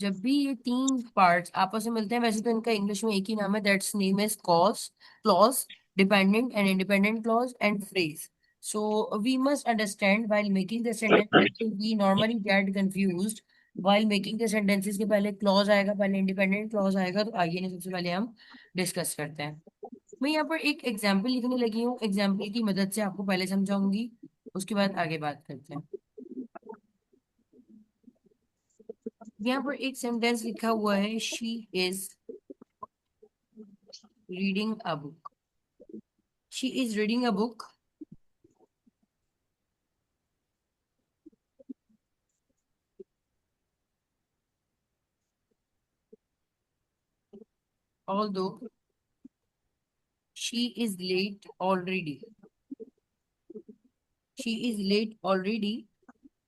जब भी ये तीन पार्ट्स आपस में मिलते हैं, वैसे तो इनका इंग्लिश में एक ही नाम है, that's name is cause, clause, dependent and independent clause and phrase. So we must understand while making the sentence, we normally get confused while making the sentences के पहले clause आएगा, पहले independent clause आएगा. तो आइए ना सबसे पहले हम डिस्कस करते हैं. मैं यहाँ पर एक एग्जाम्पल लिखने लगी हूँ, एग्जाम्पल की मदद से आपको पहले समझाऊंगी, उसके बाद आगे बात करते हैं. यहाँ पर एक सेंटेंस लिखा हुआ है, she is reading a book. She is reading a book. Although she is late already. She is late already.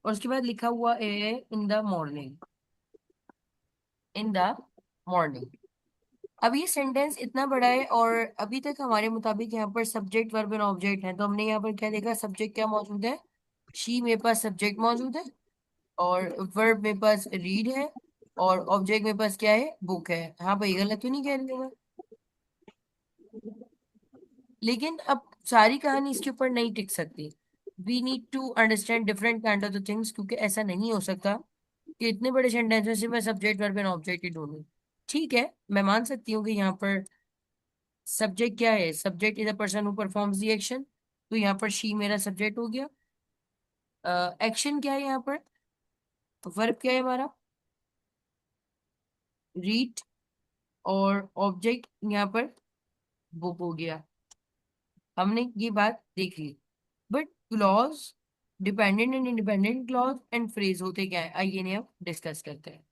और उसके बाद लिखा हुआ है in the morning. In the morning. अब ये सेंटेंस इतना बड़ा है और अभी तक हमारे मुताबिक यहाँ पर सब्जेक्ट वर्ब एंड ऑब्जेक्ट है, तो हमने यहाँ पर क्या देखा, सब्जेक्ट क्या मौजूद है, शी मेरे पास सब्जेक्ट मौजूद है, और वर्ब मेरे पास रीड है, और ऑब्जेक्ट मेरे पास क्या है, बुक है. हाँ भाई, गलत तो नहीं कह रही हूँ मैं? लेकिन अब सारी कहानी इसके ऊपर नहीं टिक सकती. We need to understand different kind of the things, क्योंकि ऐसा नहीं हो सकता कि इतने बड़े सेंटेंस में सिर्फ मैं सब्जेक्ट वर्ब एंड ऑब्जेक्ट ही ढूंढूं. ठीक है, मैं मान सकती हूँ कि यहाँ पर सब्जेक्ट क्या है, subject is a person who performs the action. तो यहाँ पर शी मेरा सब्जेक्ट हो गया. एक्शन क्या है यहाँ पर, वर्ब क्या है हमारा, रीड, और ऑब्जेक्ट यहाँ पर बुक हो गया. हमने ये बात देख ली. But clause, dependent and independent clause and phrase होते क्या है, आइए इन्हें अब डिस्कस करते हैं.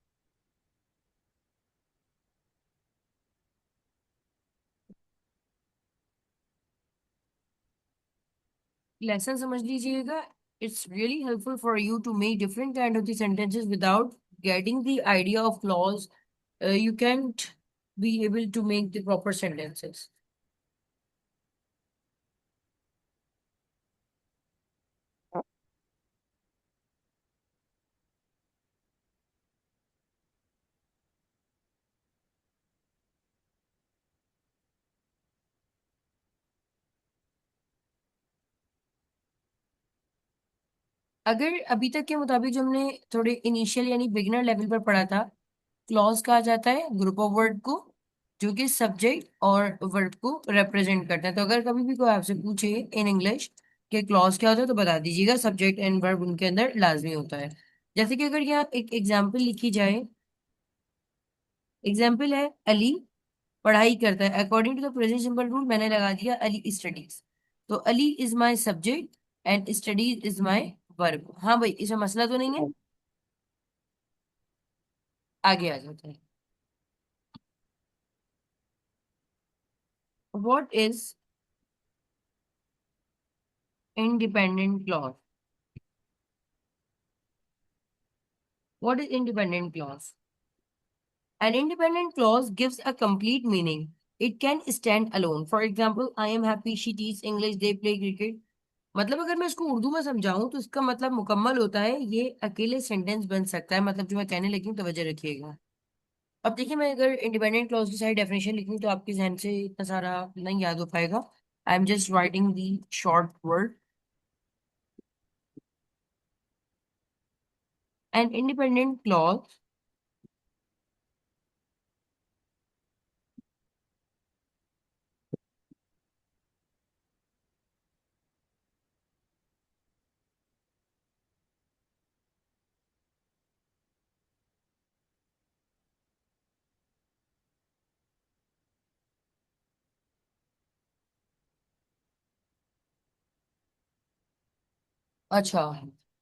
लेसन समझ लीजिएगा. It's really helpful for you to make different kind of the sentences without getting the idea of clause. You can't be able to make the proper sentences. अगर अभी तक के मुताबिक जो हमने थोड़े इनिशियल यानी बिगिनर लेवल पर पढ़ा था, क्लॉज कहा जाता है ग्रुप ऑफ वर्ड को जो कि सब्जेक्ट और वर्ब को रिप्रेजेंट करते हैं. तो अगर कभी भी कोई आपसे पूछे इन इंग्लिश कि क्लॉज क्या होता है, तो बता दीजिएगा सब्जेक्ट एंड वर्ब उनके अंदर लाजमी होता है. जैसे कि अगर यहाँ एक एग्जाम्पल लिखी जाए, एग्जाम्पल है अली पढ़ाई करता है. According to the present simple rule मैंने लगा दिया अली स्टडीज. तो Ali is my subject and studies is my verb. हाँ भाई, इसमें मसला तो नहीं है. आगे आ जाते हैं. What is independent clause. What is independent clause. An independent clause gives a complete meaning. It can stand alone. For example, I am happy, she teaches English, they play cricket. मतलब अगर मैं इसको उर्दू में समझाऊं तो इसका मतलब मुकम्मल होता है, ये अकेले सेंटेंस बन सकता है, मतलब जो मैं कहने लगी हूँ तवज्जो रखिएगा. अब देखिए, मैं अगर इंडिपेंडेंट क्लॉज की सारी डेफिनेशन लिखूं तो आपके जहन से इतना सारा नहीं याद हो पाएगा. I am just writing the short word. An independent clause. अच्छा,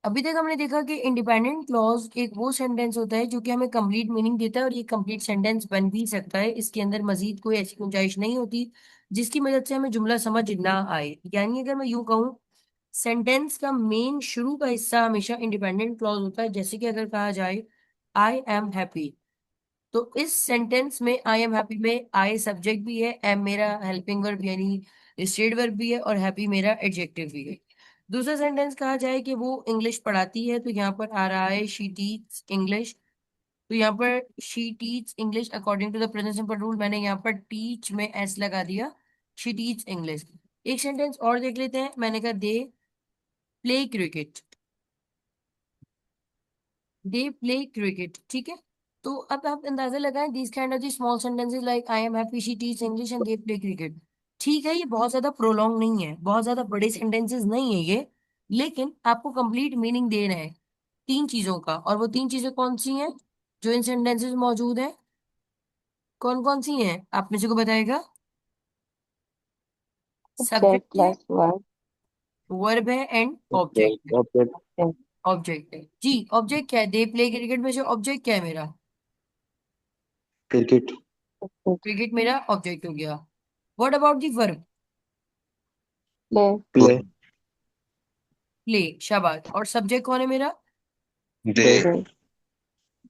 अभी तक हमने देखा कि इंडिपेंडेंट क्लॉज एक वो सेंटेंस होता है जो कि हमें कंप्लीट मीनिंग देता है, और ये कंप्लीट सेंटेंस बन भी सकता है. इसके अंदर मजीद कोई ऐसी गुंजाइश नहीं होती जिसकी मदद से हमें जुमला समझ ना आए. यानी अगर मैं यूं कहूँ, सेंटेंस का मेन शुरू का हिस्सा हमेशा इंडिपेंडेंट क्लॉज होता है. जैसे कि अगर कहा जाए आई एम हैप्पी, तो इस सेंटेंस में आई एम हैप्पी में आई सब्जेक्ट भी है, एम मेरा हेल्पिंग वर्ब यानी स्टेड वर्ब भी है, और हैप्पी मेरा एडजेक्टिव भी है. दूसरा सेंटेंस कहा जाए कि वो इंग्लिश पढ़ाती है, तो यहाँ पर आ रहा है शी टीच इंग्लिश. तो यहाँ पर she teach English according to the present simple rule, मैंने यहाँ पर टीच में एस लगा दिया, शी टीच इंग्लिश। एक सेंटेंस और देख लेते हैं, मैंने कहा they play cricket, they play cricket, ठीक है। तो अब आप अंदाजा लगाएं, these kind of the small sentences like I am happy she teach English and they play cricket. ठीक है, ये बहुत ज्यादा प्रोलॉन्ग नहीं है, बहुत ज्यादा बड़े सेंटेंसेस नहीं है ये, लेकिन आपको कंप्लीट मीनिंग दे रहे हैं तीन चीजों का। और वो तीन चीजें कौन सी हैं जो इन सेंटेंसेस में मौजूद है? कौन कौन सी हैं आप में से को बताएगा? Subject सब्जेक्ट है, plus verb. वर्ब है, एंड ऑब्जेक्ट है। Object. ऑब्जेक्ट है जी, ऑब्जेक्ट क्या है? दे प्ले क्रिकेट में से ऑब्जेक्ट क्या है मेरा? क्रिकेट। क्रिकेट मेरा ऑब्जेक्ट हो गया। What about the verb? Play. Play. Play, शाबाश। और सब्जेक्ट कौन है मेरा? दे। दे। They.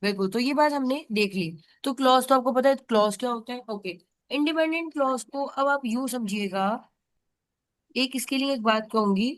बिल्कुल, तो ये बात हमने देख ली। तो क्लॉज तो आपको पता है क्लॉज क्या होता है, ओके। इंडिपेंडेंट क्लॉज को अब आप यूं समझिएगा, एक इसके लिए एक बात कहूंगी,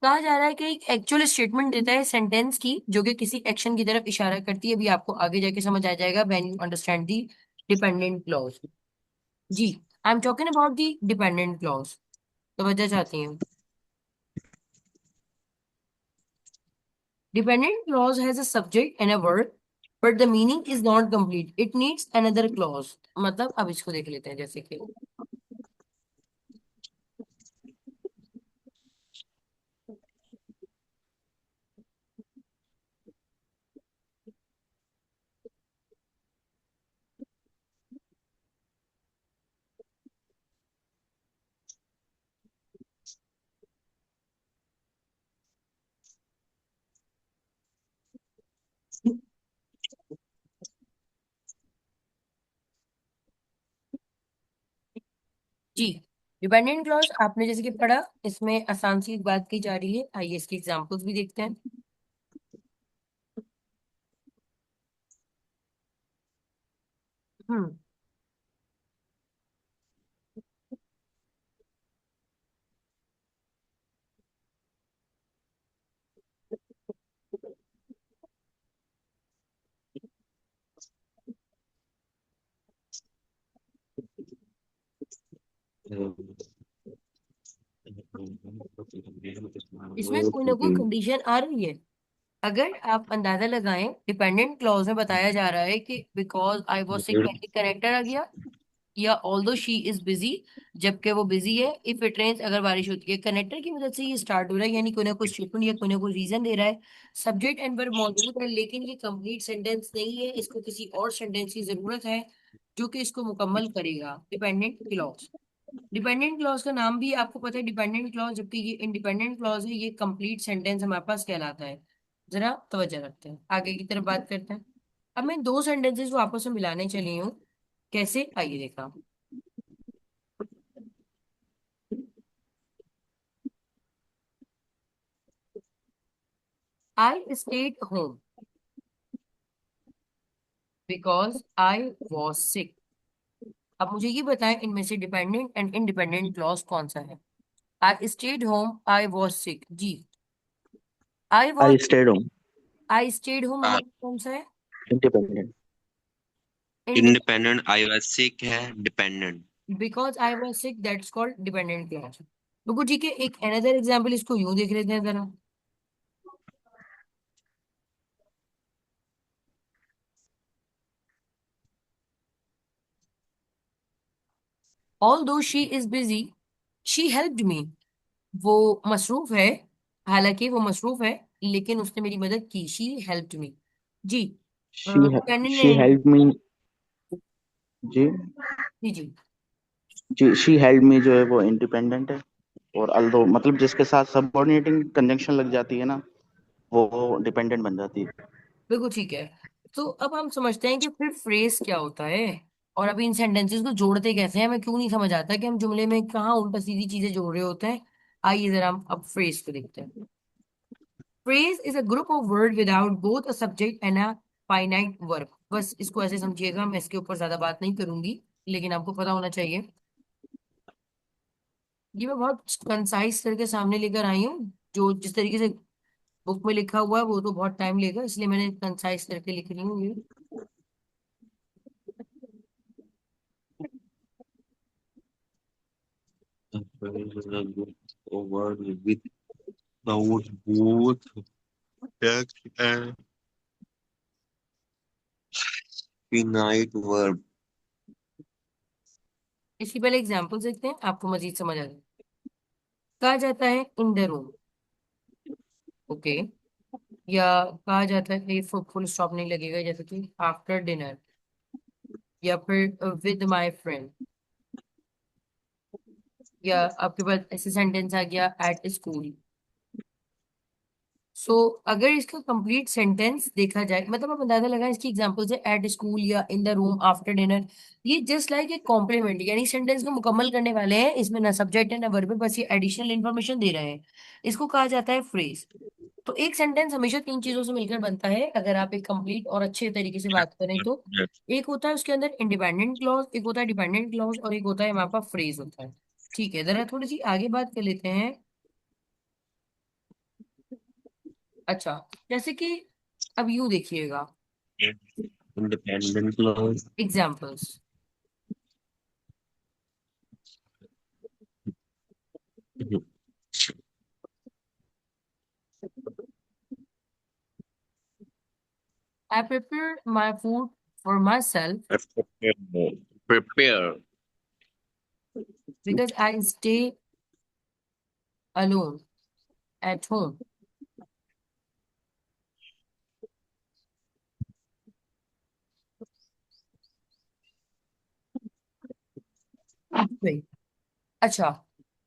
कहा जा रहा है कि एक एक्चुअल स्टेटमेंट देता है सेंटेंस की जो कि किसी एक्शन की तरफ इशारा करती है। अभी आपको आगे जाके समझ आ जाएगा when you understand the dependent clause. जी, I am talking about the dependent clause. तो वजह चाहती हूँ, dependent clause has a subject and a verb, but the meaning is not complete. It needs another clause. मतलब अब इसको देख लेते हैं, जैसे कि जी, डिपेंडेंट क्लॉज आपने जैसे कि पढ़ा, इसमें आसान सी एक बात की जा रही है। आइए इसके एग्जांपल्स भी देखते हैं। हम्म, इसमें कोई ना कोई कंडीशन आ रही है। अगर आप अंदाजा लगाएं, डिपेंडेंट क्लॉज में बताया जा रहा है कि बिकॉज आई वॉज सिक, पहले करेक्टर आ गया, या ऑल्दो शी इज बिजी, जबकि वो बिजी है, इफ इट रेन्स, अगर बारिश होती है, कनेक्टर की मदद से ये स्टार्ट हो रहा है, यानी कोई ना कोई स्टेटमेंट या कोई ना कोई रीजन दे रहा है। सब्जेक्ट एंड वर्ब मौजूद है, लेकिन ये कंप्लीट सेंटेंस नहीं है, इसको किसी और सेंटेंस की जरूरत है जो कि इसको मुकम्मल करेगा। डिपेंडेंट क्लॉज, डिपेंडेंट क्लॉज का नाम भी आपको पता है डिपेंडेंट क्लॉज, जबकि ये इंडिपेंडेंट क्लॉज है, ये कंप्लीट सेंटेंस हमारे पास कहलाता है। जरा तवज्जो रखते हैं, आगे की तरफ बात करते हैं। अब मैं दो सेंटेंसेस को आपस में मिलाने चली हूँ, कैसे, आइए देखा। I stayed home because I was sick। अब मुझे ये बताएं, इनमें से डिपेंडेंट एंड इंडिपेंडेंट क्लॉज कौन सा है? I stayed home, I was sick जी। I was, I stayed home. I stayed home हाँ, मतलब कौन सा है? इंडिपेंडेंट। इंडिपेंडेंट आईओएस है dependent. Because I was sick, that's called dependent clause. बिल्कुल ठीक है, एक अनदर एग्जाम्पल इसको यूं देख लेते हैं जरा। ऑल दो she is busy, she helped मी। वो मसरूफ है, हालांकि वो मसरूफ है, लेकिन उसने मेरी मदद की, शी हेल्प्ड मी जी। शी डिपेंडेंट शी नहीं, हेल्प मी। जी। जी जी, जी, शी हेल्प मी जो है वो इंडिपेंडेंट है। और अल्दो मतलब जिसके साथ सबऑर्डिनेटिंग कंजंक्शन लग जाती है ना, वो डिपेंडेंट बन जाती है। बिल्कुल ठीक है। तो अब हम समझते हैं कि फिर फ्रेज क्या होता है, और अभी इन सेंटेंसेस को जोड़ते कैसे हैं। हमें क्यों नहीं समझ आता कि हम जुमले में कहाँ उल्टा सीधी चीजें जोड़ रहे होते हैं। आइए जरा हम अब फ्रेज को देखते हैं। Phrase is a group of word without both a subject and a finite verb. बस इसको ऐसे समझिएगा, मैं इसके ऊपर ज्यादा बात नहीं करूंगी, लेकिन आपको पता होना चाहिए। ये मैं बहुत कंसाइज करके सामने लेकर आई हूँ, जो जिस तरीके से बुक में लिखा हुआ है वो तो बहुत टाइम लेगा, इसलिए मैंने कंसाइज करके लिख रही हूँ ये। A phrase is a group of words without both text and finite verb. इसकी पहले एग्जाम्पल देखते हैं, आपको मजीद समझ आ जाए। कहा जाता है इन द रूम, ओके, या कहा जाता है, ये फुल स्टॉप नहीं लगेगा, जैसे कि आफ्टर डिनर, या फिर विद माय फ्रेंड, या आपके पास ऐसे सेंटेंस आ गया एट स्कूल। सो अगर इसका कंप्लीट सेंटेंस देखा जाए, मतलब आप अंदाजा लगाएं इसकी एग्जांपल से, एट स्कूल या in the room after dinner, ये जस्ट लाइक एक कॉम्प्लीमेंट, यानी सेंटेंस को मुकम्मल करने वाले हैं, इसमें ना सब्जेक्ट है ना वर्ब है, बस ये एडिशनल इन्फॉर्मेशन दे रहे हैं। इसको कहा जाता है फ्रेज। तो एक सेंटेंस हमेशा तीन चीजों से मिलकर बनता है, अगर आप एक कंप्लीट और अच्छे तरीके से बात करें तो। Yes. एक होता है उसके अंदर इंडिपेंडेंट क्लॉज, एक होता है डिपेंडेंट क्लॉज, और एक होता है हमारे पास फ्रेज होता है। ठीक है, जरा थोड़ी सी आगे बात कर लेते हैं। अच्छा, जैसे कि अब यूं देखिएगा, Independent clause. Examples. I prepare my food for my self Prepare. Because I stay alone at home. अच्छा,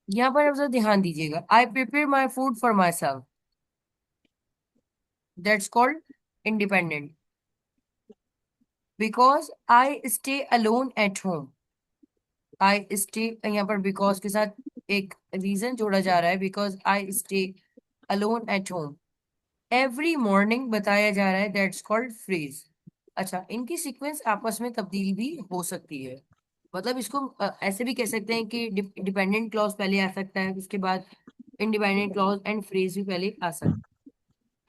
यहाँ पर आप जरा ध्यान दीजिएगा, I prepare my food for my self, that's called independent. Because I stay alone at home, I stay, यहाँ पर because के साथ एक रीजन जोड़ा जा रहा है, because I stay alone at home every morning बताया जा रहा है, दैट्स कॉल्ड फ्रेज। अच्छा, इनकी सीक्वेंस आपस में तब्दील भी हो सकती है, मतलब इसको ऐसे भी कह सकते हैं कि डिपेंडेंट क्लॉज पहले आ सकता है, उसके बाद इंडिपेंडेंट क्लॉज एंड फ्रेज भी पहले आ सकता है।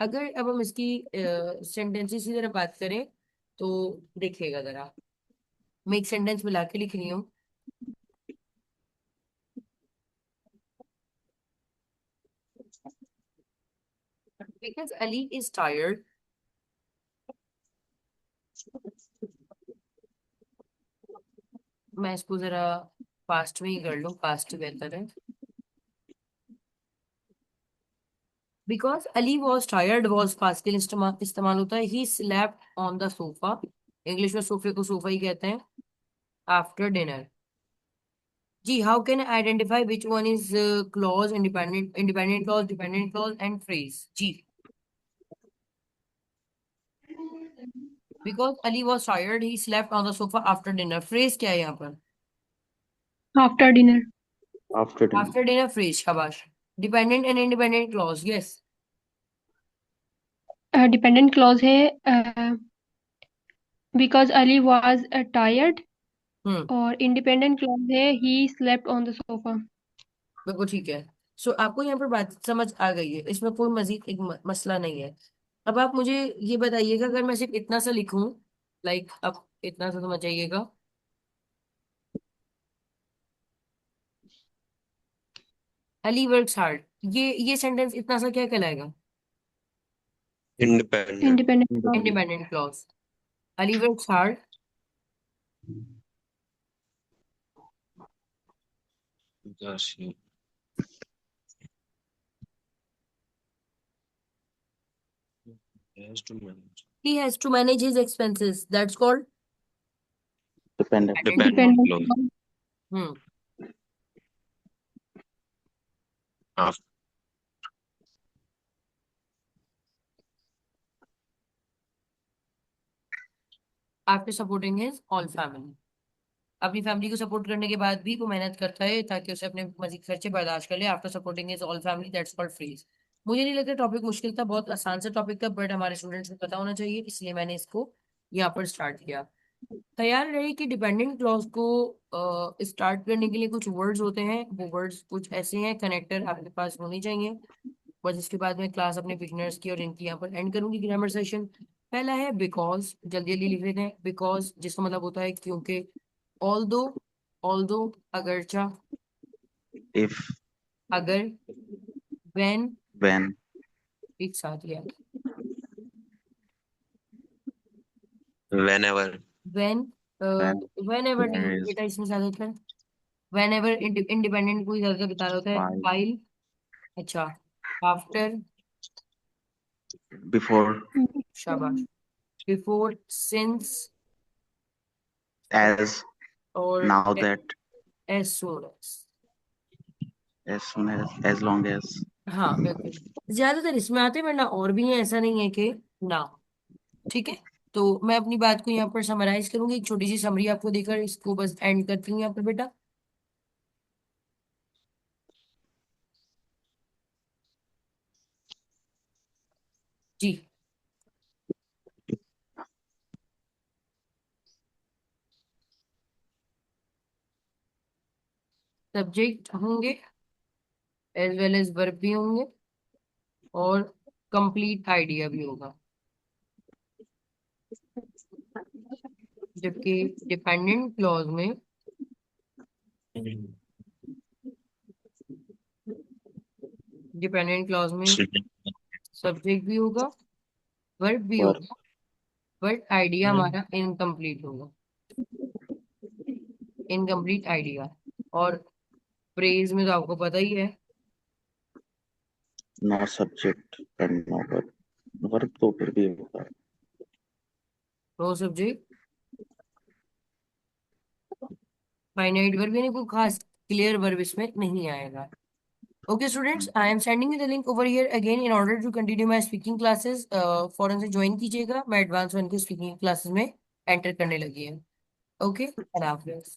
अगर अब हम इसकी सेंटेंसेस की तरह बात करें तो देखिएगा जरा, मैं एक सेंटेंस मिला के लिख रही हूँ। बिकॉज अली इज टायर्ड, मैं इसको जरा पास्ट में ही कर लूँ, पास्ट बेहतर है। Because Ali was tired, was past के लिए इस्तेमाल होता है। He slept on the sofa, English में सोफे को सोफा ही कहते हैं, आफ्टर डिनर। जी, how can identify which one is clause, independent clause, dependent clause and phrase? जी, because Ali was tired he slept on the sofa after dinner, phrase क्या है यहाँ पर? After dinner. After dinner. After dinner phrase, शाबाश। Dependent and independent clause, yes. Dependent clause है because Ali was tired, हम्म, और independent clause है he slept on the sofa. बिल्कुल ठीक है। सो आपको यहाँ पर बात समझ आ गई है, इसमें कोई मजीद एक मसला नहीं है। अब आप मुझे ये बताइएगा, अगर मैं सिर्फ इतना सा लिखूं, लाइक आप इतना सा समझ जाइएगा, अली वर्क्स हार्ड, ये सेंटेंस इतना सा क्या कहलाएगा? Independent. Independent clause. Independent clause. Ali works hard Because he has to manage. He has to manage his expenses, that's called dependent. Dependent dependent clause. Clause. Hmm. After. After supporting his all family, अपनी family को support करने के बाद भी वो मेहनत करता है ताकि उसे अपने मजीद खर्चे बर्दाश्त कर ले, after supporting his all family, that's called phrase. मुझे नहीं लगता टॉपिक मुश्किल था, बहुत आसान सा टॉपिक था, बट हमारे स्टूडेंट्स को पता होना चाहिए, इसलिए मैंने इसको यहाँ पर स्टार्ट किया। तैयार रहे कि डिपेंडेंट क्लॉज को स्टार्ट करने के लिए कुछ वर्ड्स होते हैं, वो वर्ड्स कुछ ऐसे हैं, कनेक्टर आपके पास होने चाहिए। बस इसके बाद मैं क्लास अपने बिगनर्स की और इनकी यहाँ पर एंड करूंगी ग्रामर सेशन। पहला है बिकॉज, जल्दी जल्दी लिख लेते हैं। बिकॉज जिसका मतलब होता है क्योंकि। ऑल्दो, ऑल्दो अगरचा, if, अगर, व्हेन, when, एक साथ ही है, whenever, when, when, when ever नहीं there is बेटा, इसमें ज्यादातर व्हेन एवर इंडिपेंडेंट को ही ज्यादातर बता रहा होता है। why, वाइल, अच्छा, आफ्टर, before, शाबाश, बिफोर, सिंस, as, और now that, as soon as. as soon as long as. हाँ बिल्कुल, ज्यादातर इसमें आते हैं, वरना और भी है, ऐसा नहीं है कि ना। ठीक है, तो मैं अपनी बात को यहाँ पर समराइज करूंगी, एक छोटी सी समरी आपको देकर इसको बस एंड करती हूँ यहाँ पर बेटा। जी, सब्जेक्ट होंगे एज वेल एज वर्ब भी होंगे, और कंप्लीट आइडिया भी होगा। जबकि डिपेंडेंट क्लॉज में डिपेंडेंट क्लॉज में सब्जेक्ट भी होगा, वर्ब भी Work. होगा, बट आइडिया हमारा इनकम्प्लीट होगा, इनकम्प्लीट आइडिया। और फ्रेज में तो आपको पता ही है, No subject and no verb. Verb तो फिर भी होगा। नो सब्जेक्ट, फाइनाइट वर्ब, यानी कोई खास क्लियर वर्ब इसमें नहीं आएगा। Okay, students, I am sending you the link over here again in order to continue my speaking classes. फौरन से ज्वाइन कीजिएगा, मैं एडवांस वन की स्पीकिंग क्लासेस में एंटर करने लगी है। ओके, अल्लाह हाफिज़।